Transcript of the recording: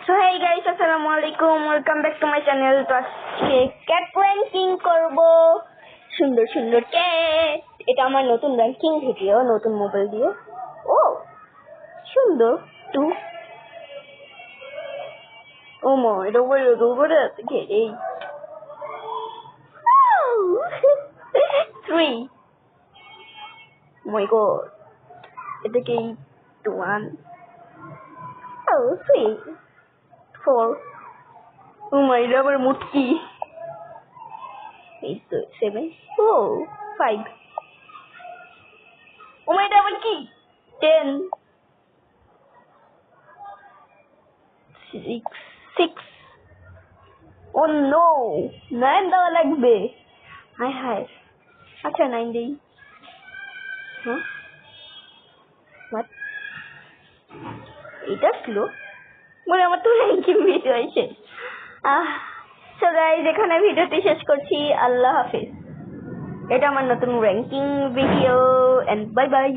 So hey guys, assalamualaikum, welcome back to my channel. তো আজকে cat ranking করব, সুন্দর সুন্দর ক্যাট। এটা আমার নতুন র্যাঙ্কিং ভিডিও, নতুন মোবাইল দিয়ে। ও সুন্দর টু। ও মা, এটা উপরে ঘেরে 3 my god, এটা কি 1 oh 3 4 oh my god, আবার মুটকি 8 7 oh 5 oh my god, আবার কি 10 6 oh no 9 দেওয়া লাগবে। হাই হাই, আচ্ছা 9 দেই। হ্যাঁ what এটা স্লো মনে আমার তো র্যাঙ্কিং ভিডিও আছে। সো গাইস, এখানে ভিডিওটি শেষ করছি। আল্লাহ হাফেজ। এটা আমার নতুন ranking video and bye by.